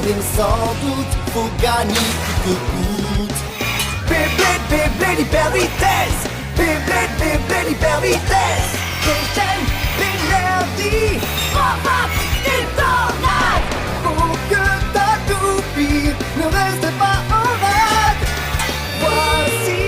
mais sans doute, faut gagner coûte que coûte. Beyblade, Beyblade, hyper vitesse. Beyblade, Beyblade, hyper vitesse. Des chaînes, d'énergie. Pop-up, des tornades. Pour que ta toupie ne reste pas en rade. Voici,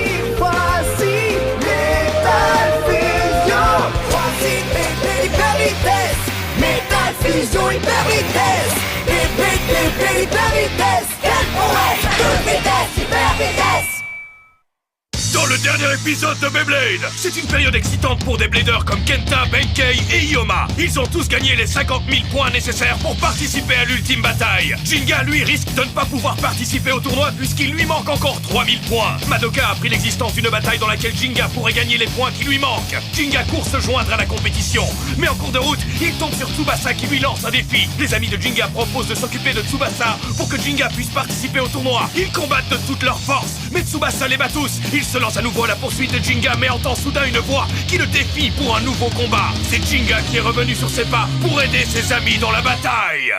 Metal Fusion. Voici Beyblade, hyper vitesse. Metal Fusion, hyper vitesse. Beyblade, Beyblade, hyper vitesse. Quelle prouesse, toute vitesse, hyper vitesse. Dans le dernier épisode de Beyblade, c'est une période excitante pour des bladers comme Kenta, Benkei et Ioma. Ils ont tous gagné les 50 000 points nécessaires pour participer à l'ultime bataille. Jinga, lui, risque de ne pas pouvoir participer au tournoi puisqu'il lui manque encore 3 000 points. Madoka a appris l'existence d'une bataille dans laquelle Jinga pourrait gagner les points qui lui manquent. Jinga court se joindre à la compétition. Mais en cours de route, il tombe sur Tsubasa qui lui lance un défi. Les amis de Jinga proposent de s'occuper de Tsubasa pour que Jinga puisse participer au tournoi. Ils combattent de toutes leurs forces, mais Tsubasa les bat tous. Il se lance à nouveau à la poursuite de Jinga, mais entend soudain une voix qui le défie pour un nouveau combat. C'est Jinga qui est revenu sur ses pas pour aider ses amis dans la bataille.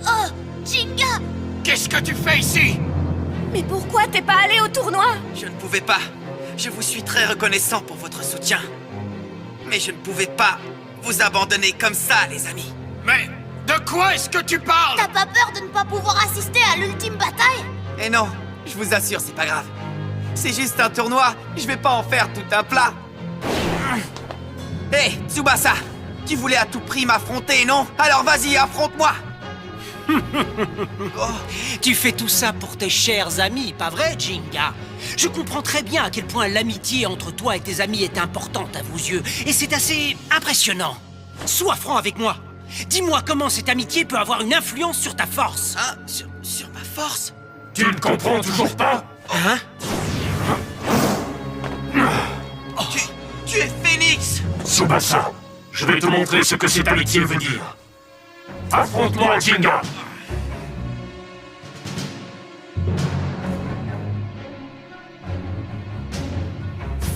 Oh, Jinga! Qu'est-ce que tu fais ici? Mais pourquoi t'es pas allé au tournoi? Je ne pouvais pas. Je vous suis très reconnaissant pour votre soutien. Mais je ne pouvais pas vous abandonner comme ça, les amis. Mais de quoi est-ce que tu parles? T'as pas peur de ne pas pouvoir assister à l'ultime bataille? Et non, je vous assure, c'est pas grave. C'est juste un tournoi, je vais pas en faire tout un plat. Hé, Tsubasa, tu voulais à tout prix m'affronter, non? Alors vas-y, affronte-moi. Tu fais tout ça pour tes chers amis, pas vrai, Jinga? Je comprends très bien à quel point l'amitié entre toi et tes amis est importante à vos yeux, et c'est assez impressionnant. Sois franc avec moi. Dis-moi comment cette amitié peut avoir une influence sur ta force. Hein? Sur ma force? Tu ne comprends toujours pas? Hein? Tu es Phoenix! Tsubasa, je vais te montrer ce que cette amitié veut dire. Affronte-moi, Jinga!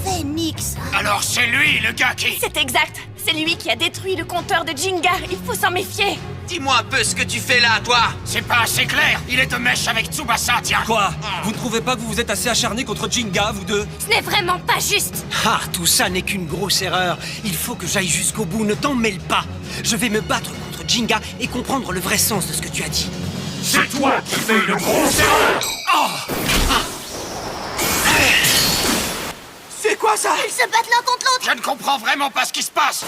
Phoenix! Alors c'est lui, le gars qui... C'est exact! C'est lui qui a détruit le compteur de Jinga! Il faut s'en méfier! Dis-moi un peu ce que tu fais là, toi! C'est pas assez clair. Il est de mèche avec Tsubasa, tiens. Quoi? Vous ne trouvez pas que vous vous êtes assez acharnés contre Jinga, vous deux? Ce n'est vraiment pas juste! Ah, tout ça n'est qu'une grosse erreur. Il faut que j'aille jusqu'au bout, ne t'en mêle pas. Je vais me battre contre Jinga et comprendre le vrai sens de ce que tu as dit. C'est toi qui fais une grosse erreur. C'est quoi ça? Ils se battent l'un contre l'autre! Je ne comprends vraiment pas ce qui se passe.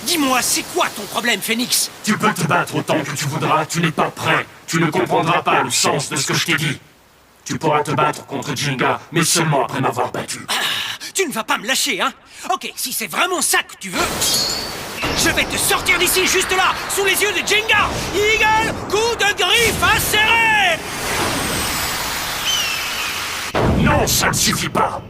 Dis-moi, c'est quoi ton problème, Phoenix? Tu peux te battre autant que tu voudras, tu n'es pas prêt. Tu ne comprendras pas le sens de ce que je t'ai dit. Tu pourras te battre contre Jinga, mais seulement après m'avoir battu. Ah, tu ne vas pas me lâcher, hein? Ok, si c'est vraiment ça que tu veux, je vais te sortir d'ici, juste là, sous les yeux de Jinga! Eagle, coup de griffe inséré! Non, ça ne suffit pas.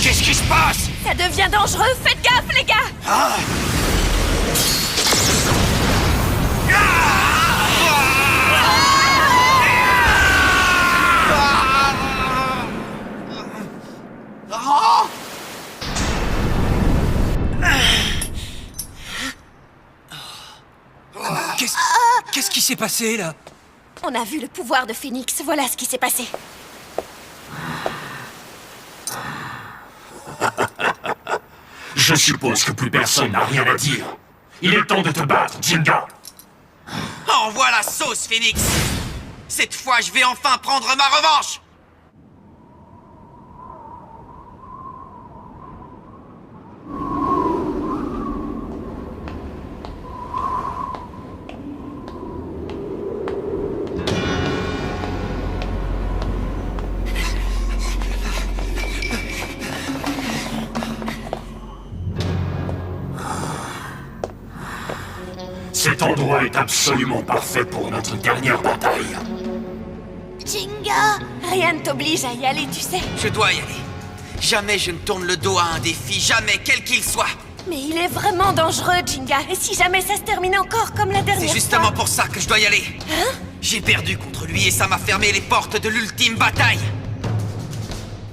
Qu'est-ce qui se passe? Ça devient dangereux! Faites gaffe, les gars! Qu'est-ce qui s'est passé, là? On a vu le pouvoir de Phoenix, voilà ce qui s'est passé. Je suppose que plus personne n'a rien à dire. Il est temps de te battre, Jinga. Envoie la sauce, Phoenix! Cette fois, je vais enfin prendre ma revanche! Cet endroit est absolument parfait pour notre dernière bataille. Jinga! Rien ne t'oblige à y aller, tu sais. Je dois y aller. Jamais je ne tourne le dos à un défi, jamais, quel qu'il soit. Mais il est vraiment dangereux, Jinga. Et si jamais ça se termine encore comme la dernière C'est justement fois... pour ça que je dois y aller. Hein? J'ai perdu contre lui et ça m'a fermé les portes de l'ultime bataille.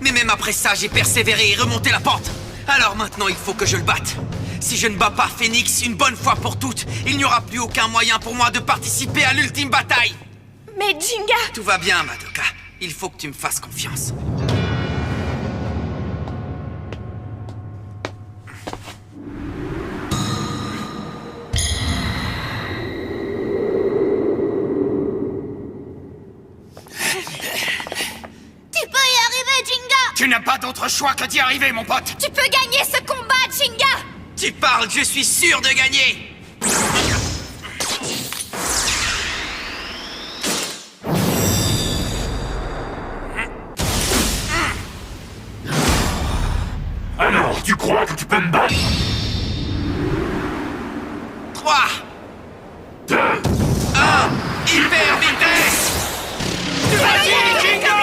Mais même après ça, j'ai persévéré et remonté la pente. Alors maintenant, il faut que je le batte. Si je ne bats pas Phoenix une bonne fois pour toutes, il n'y aura plus aucun moyen pour moi de participer à l'ultime bataille. Mais Jinga... Tout va bien, Madoka. Il faut que tu me fasses confiance. Tu peux y arriver, Jinga! Tu n'as pas d'autre choix que d'y arriver, mon pote. Tu peux gagner ce combat, Jinga! Tu parles, je suis sûr de gagner. Alors, tu crois que tu peux me battre? 3, 2, 1, hyper vitesse. Vas-y, Jinga!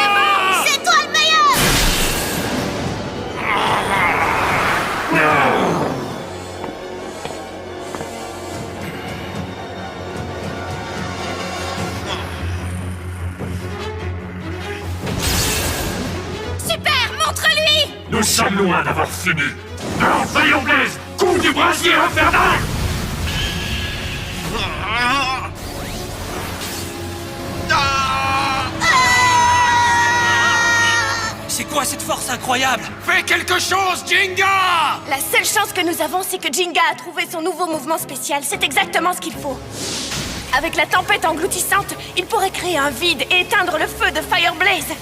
C'est toi le meilleur! Super, montre-lui! nous sommes loin d'avoir fini. Alors, Fire Blaze, coup du brasier infernal! C'est quoi cette force incroyable? Fais quelque chose, Jinga! La seule chance que nous avons, c'est que Jinga a trouvé son nouveau mouvement spécial. C'est exactement ce qu'il faut. Avec la tempête engloutissante, il pourrait créer un vide et éteindre le feu de Fire Blaze.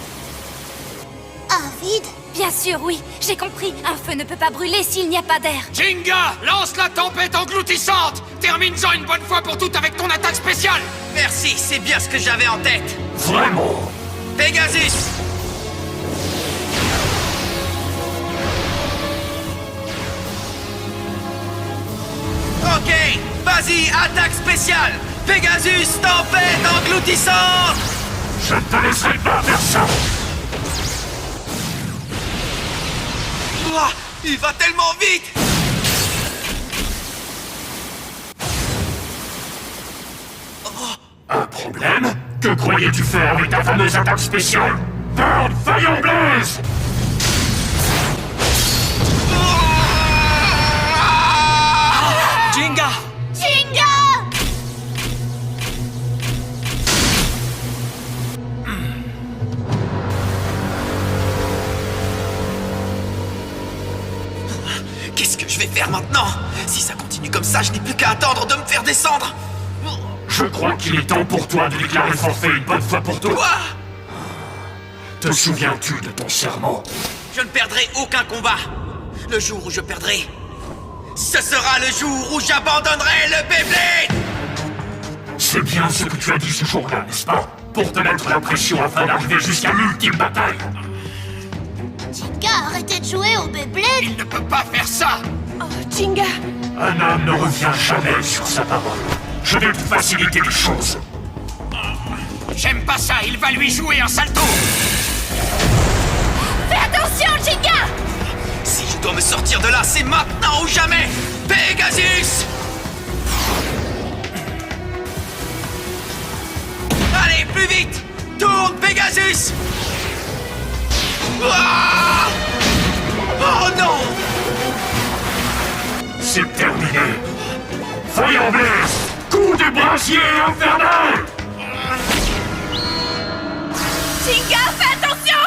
Un vide? Bien sûr, oui. J'ai compris. Un feu ne peut pas brûler s'il n'y a pas d'air. Jinga, lance la tempête engloutissante! Termine-en une bonne fois pour toutes avec ton attaque spéciale! Merci, c'est bien ce que j'avais en tête. Vraiment? Pegasus! Ok, vas-y, attaque spéciale! Pegasus, tempête engloutissante! Je ne te laisserai pas faire ça! Ouah, il va tellement vite! Un problème? Que croyais-tu faire avec ta fameuse attaque spéciale? Burn Fire Blaze! Jinga! Jinga! Qu'est-ce que je vais faire maintenant? Si ça continue comme ça, je n'ai plus qu'à attendre de me faire descendre! Je crois qu'il est temps pour toi de déclarer forfait une bonne fois pour toutes. Quoi? Te souviens-tu de ton serment? Je ne perdrai aucun combat. Le jour où je perdrai, ce sera le jour où j'abandonnerai le Beyblade! C'est bien ce que tu as dit ce jour-là, n'est-ce pas? Pour te mettre la pression afin d'arriver jusqu'à l'ultime bataille. Jinga, arrêtez de jouer au Beyblade. Il ne peut pas faire ça! Oh, Jinga! Un homme ne revient jamais sur sa parole. Je vais te faciliter les choses. J'aime pas ça, il va lui jouer un salto! Fais attention, Jinga! Si je dois me sortir de là, c'est maintenant ou jamais! Pegasus! Allez, plus vite! Tourne, Pegasus! Ah! Oh non! C'est terminé. Fire Blaze! Coup de brasier infernal! Jinga, fais attention!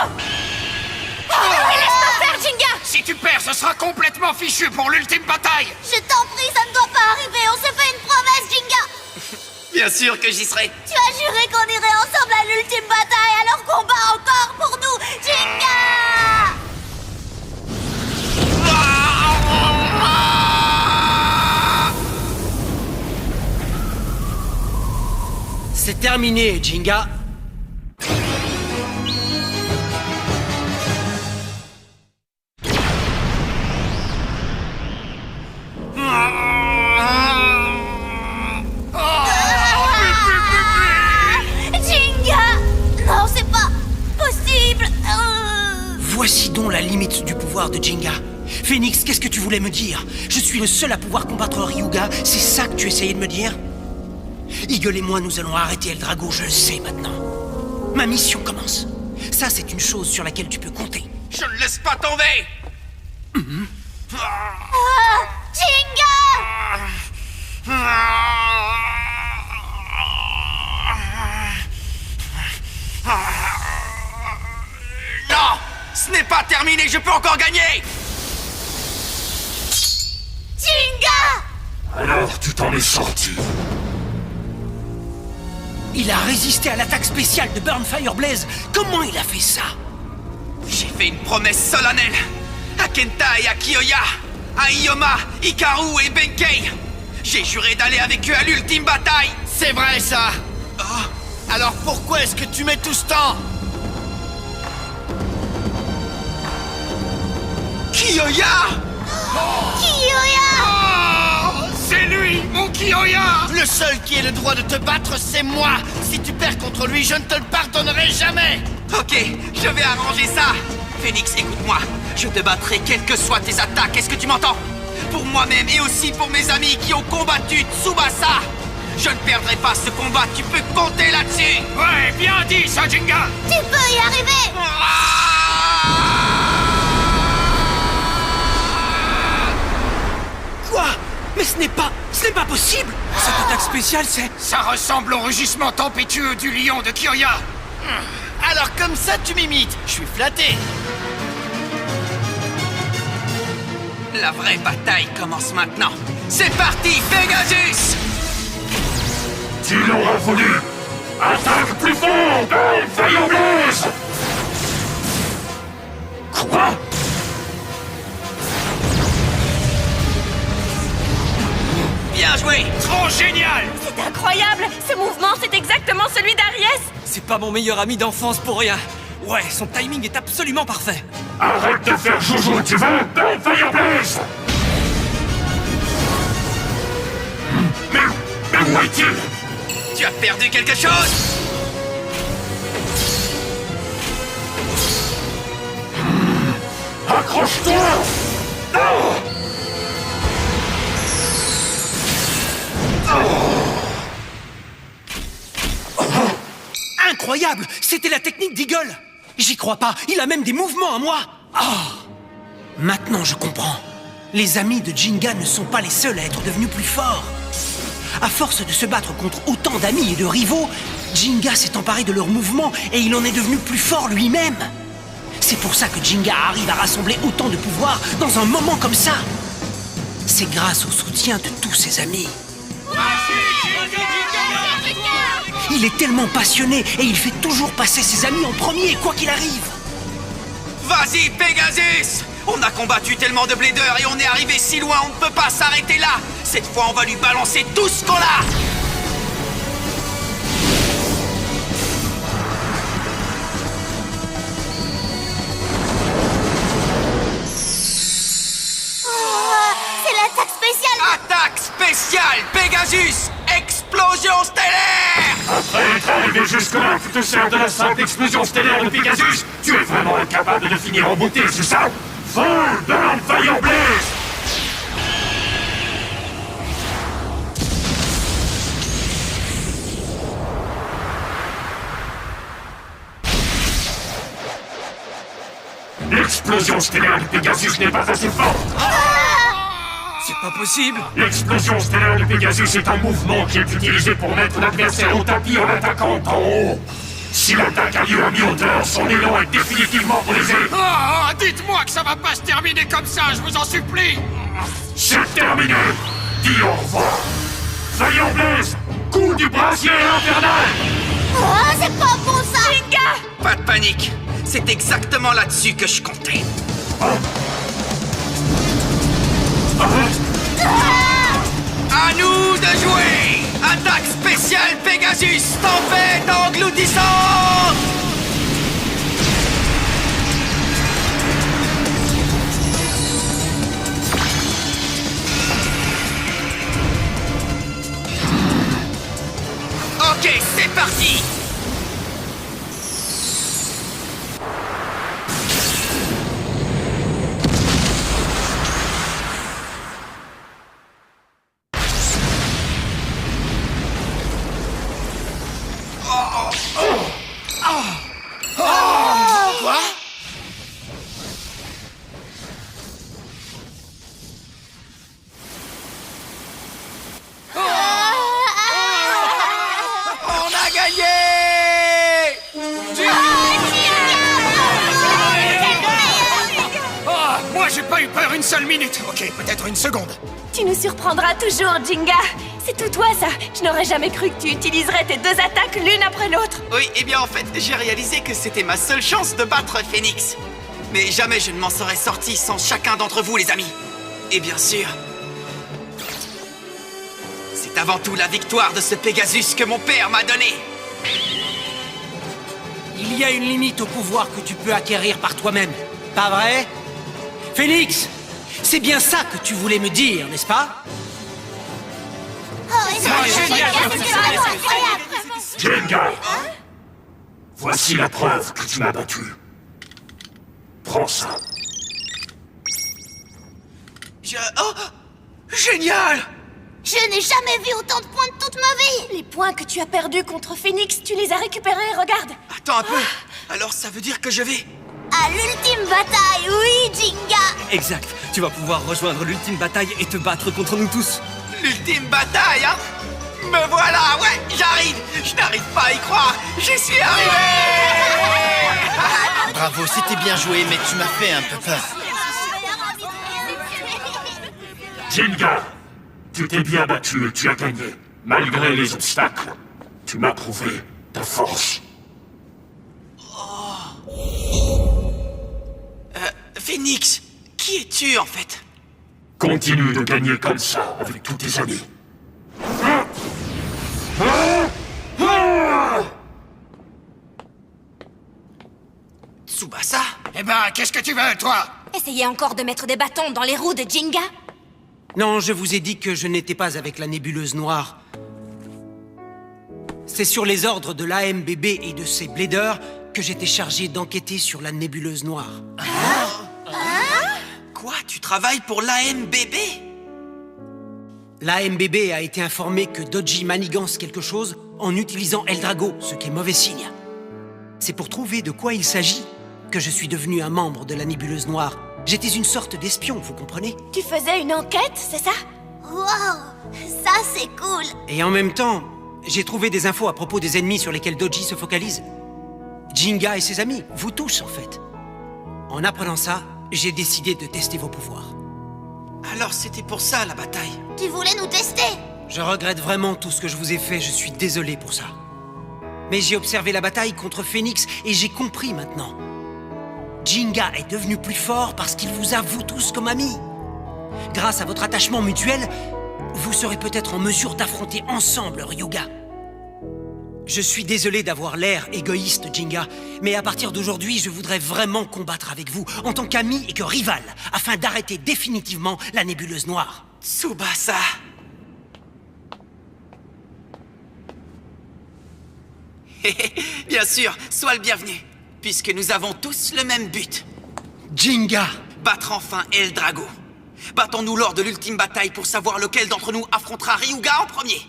Laisse-moi faire, Jinga! Si tu perds, ce sera complètement fichu pour l'ultime bataille! Je t'en prie, ça ne doit pas arriver. On se fait une promesse, Jinga. Bien sûr que j'y serai! Tu as juré qu'on irait ensemble à l'ultime bataille, alors combat encore pour nous, Jinga! C'est terminé, Jinga. Jinga! Non, c'est pas possible. Voici donc la limite du pouvoir de Jinga. Phoenix, qu'est-ce que tu voulais me dire? Je suis le seul à pouvoir combattre Ryuga, c'est ça que tu essayais de me dire? Eagle et moi, nous allons arrêter El Drago, je le sais maintenant. Ma mission commence. Ça, c'est une chose sur laquelle tu peux compter. Je ne laisse pas tomber. Jinga! Non! Ce n'est pas terminé, je peux encore gagner! Jinga! Alors tu t'en es sorti. Il a résisté à l'attaque spéciale de Burnfire Blaze. Comment il a fait ça? J'ai fait une promesse solennelle à Kenta et à Kiyoya, à Ioma, Hikaru et Benkei. J'ai juré d'aller avec eux à l'ultime bataille. C'est vrai ça. Alors pourquoi est-ce que tu mets tout ce temps? Kiyoya! Kiyoya! Oh, c'est lui, mon Kiyoya! Le seul qui ait le droit de te battre, c'est moi. Si tu perds contre lui, je ne te le pardonnerai jamais. Ok, je vais arranger ça. Phoenix, écoute-moi. Je te battrai quelles que soient tes attaques. Est-ce que tu m'entends? Pour moi-même et aussi pour mes amis qui ont combattu Tsubasa. Je ne perdrai pas ce combat. Tu peux compter là-dessus. Ouais, bien dit, ça, Jinga! Tu peux y arriver! Quoi? Mais ce n'est pas possible! Cette attaque spéciale, c'est... Ça ressemble au rugissement tempétueux du lion de Kiyoya. Alors comme ça, tu m'imites. Je suis flatté. La vraie bataille commence maintenant. C'est parti, Pegasus! Tu l'auras voulu. Attaque plus fort, Fire Blaze! Quoi? Bien joué! Trop génial! C'est incroyable! Ce mouvement, c'est exactement celui d'Aries! C'est pas mon meilleur ami d'enfance pour rien. Ouais, son timing est absolument parfait. Arrête de faire joujou, tu veux? Fire Blaze! Mais où est-il? Tu as perdu quelque chose? Accroche-toi! Incroyable! C'était la technique d'Eagle! J'y crois pas, il a même des mouvements à moi! Maintenant je comprends. Les amis de Jinga ne sont pas les seuls à être devenus plus forts. À force de se battre contre autant d'amis et de rivaux, Jinga s'est emparé de leurs mouvements et il en est devenu plus fort lui-même. C'est pour ça que Jinga arrive à rassembler autant de pouvoir dans un moment comme ça. C'est grâce au soutien de tous ses amis. Il est tellement passionné et il fait toujours passer ses amis en premier, quoi qu'il arrive. Vas-y, Pegasus! On a combattu tellement de bladers et on est arrivé si loin, on ne peut pas s'arrêter là! Cette fois, on va lui balancer tout ce qu'on a! C'est l'attaque spéciale! Attaque spéciale Pegasus! Explosion stellaire! Après être arrivé jusque-là, tu te sers de la simple explosion stellaire de Pegasus. Tu es vraiment incapable de finir en beauté, c'est ça? Full Burn Fire Blaze! L'explosion stellaire de Pegasus n'est pas assez forte. C'est pas possible. L'explosion stellaire de Pegasus est un mouvement qui est utilisé pour mettre l'adversaire au tapis en attaquant d'en haut. Si l'attaque a lieu à mi-hauteur, son élan est définitivement brisé. Oh, dites-moi que ça va pas se terminer comme ça, je vous en supplie! C'est terminé. Dis au revoir. Fire Blaze, coup du brasier infernal. Oh, c'est pas bon ça! Jinga! Pas de panique, c'est exactement là-dessus que je comptais. À nous de jouer! Attaque spéciale Pegasus, tempête engloutissante! Ok, c'est parti! pas eu peur une seule minute. Ok, peut-être une seconde. Tu nous surprendras toujours, Jinga. C'est tout toi, ça. Je n'aurais jamais cru que tu utiliserais tes deux attaques l'une après l'autre. Oui, eh bien en fait, j'ai réalisé que c'était ma seule chance de battre Phoenix. Mais jamais je ne m'en serais sorti sans chacun d'entre vous, les amis. Et bien sûr, c'est avant tout la victoire de ce Pegasus que mon père m'a donné. Il y a une limite au pouvoir que tu peux acquérir par toi-même. Pas vrai? Phoenix, c'est bien ça que tu voulais me dire, n'est-ce pas? Oh, c'est vraiment incroyable. Jenga! Voici la preuve que tu m'as battu. Prends ça. Oh! Génial! Je n'ai jamais vu autant de points de toute ma vie. Les points que tu as perdus contre Phoenix, tu les as récupérés, regarde. Attends un peu. Alors ça veut dire que je vais... À l'ultime bataille, oui, Jinga. Exact. Tu vas pouvoir rejoindre l'ultime bataille et te battre contre nous tous. L'ultime bataille, hein? Me voilà, ouais, j'arrive. Je n'arrive pas à y croire. J'y suis arrivé. Bravo, c'était bien joué, mais tu m'as fait un peu peur. Jenga! Tu t'es bien battu et tu as gagné. Malgré les obstacles, tu m'as prouvé ta force. Phoenix, qui es-tu en fait? Continue de gagner comme ça avec tous tes amis. Tsubasa? Eh ben, qu'est-ce que tu veux, toi? Essayez encore de mettre des bâtons dans les roues de Jinga. Non, je vous ai dit que je n'étais pas avec la nébuleuse noire. C'est sur les ordres de l'AMBB et de ses bladers que j'étais chargé d'enquêter sur la nébuleuse noire. Quoi? Tu travailles pour l'AMBB? L'AMBB a été informé que Dodgy manigance quelque chose en utilisant Eldrago, ce qui est mauvais signe. C'est pour trouver de quoi il s'agit que je suis devenu un membre de la nébuleuse noire. J'étais une sorte d'espion, vous comprenez? Tu faisais une enquête, c'est ça? Wow, ça c'est cool. Et en même temps, j'ai trouvé des infos à propos des ennemis sur lesquels Dodgy se focalise. Jinga et ses amis, vous tous en fait. En apprenant ça, j'ai décidé de tester vos pouvoirs. Alors c'était pour ça la bataille. Tu voulais nous tester? Je regrette vraiment tout ce que je vous ai fait, je suis désolé pour ça. Mais j'ai observé la bataille contre Phoenix et j'ai compris maintenant. Jinga est devenu plus fort parce qu'il vous a vous tous comme amis. Grâce à votre attachement mutuel, vous serez peut-être en mesure d'affronter ensemble Ryuga. Je suis désolé d'avoir l'air égoïste, Jinga, mais à partir d'aujourd'hui, je voudrais vraiment combattre avec vous en tant qu'ami et que rival, afin d'arrêter définitivement la nébuleuse noire. Tsubasa! Bien sûr, sois le bienvenu, puisque nous avons tous le même but. Jinga! Battre enfin Eldrago. Battons-nous lors de l'ultime bataille pour savoir lequel d'entre nous affrontera Ryuga en premier.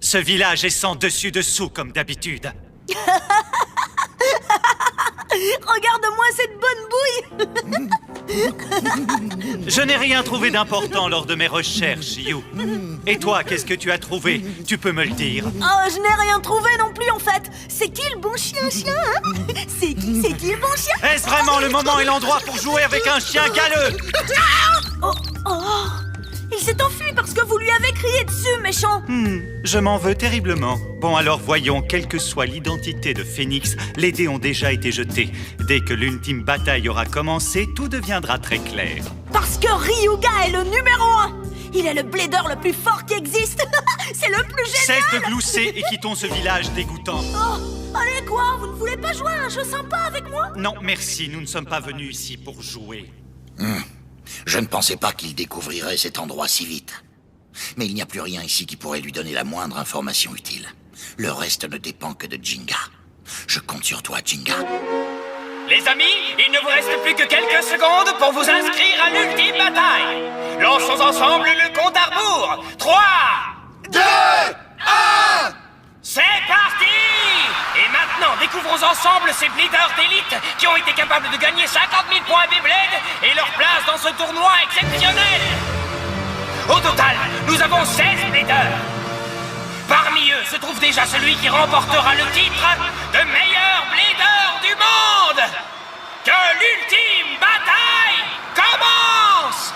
Ce village est sans dessus-dessous comme d'habitude. Regarde-moi cette bonne bouille. Je n'ai rien trouvé d'important lors de mes recherches, Yu. Et toi, qu'est-ce que tu as trouvé? Tu peux me le dire. Oh, je n'ai rien trouvé non plus en fait. C'est qui le bon chien, hein? C'est qui le bon chien? Est-ce vraiment le moment et l'endroit pour jouer avec un chien galeux? Oh, il s'est enfui parce que vous lui avez crié dessus, méchant. Je m'en veux terriblement. Bon, alors voyons, quelle que soit l'identité de Phoenix, les dés ont déjà été jetés. Dès que l'ultime bataille aura commencé, tout deviendra très clair. Parce que Ryuga est le numéro 1. Il est le blader le plus fort qui existe. C'est le plus génial. Cesse de glousser et quittons ce village dégoûtant. Oh, allez quoi? Vous ne voulez pas jouer à un jeu sympa avec moi? Non, merci, nous ne sommes pas venus ici pour jouer. Je ne pensais pas qu'il découvrirait cet endroit si vite. Mais il n'y a plus rien ici qui pourrait lui donner la moindre information utile. Le reste ne dépend que de Jinga. Je compte sur toi, Jinga. Les amis, il ne vous reste plus que quelques secondes pour vous inscrire à l'ultime bataille. Lançons ensemble le compte à rebours. 3, 2, 1... C'est parti! Et maintenant, découvrons ensemble ces bleeders d'élite qui ont été capables de gagner 50 000 points Beyblade et leur place dans ce tournoi exceptionnel. Au total, nous avons 16 bleeders. Parmi eux, se trouve déjà celui qui remportera le titre de meilleur blader du monde. Que l'ultime bataille commence!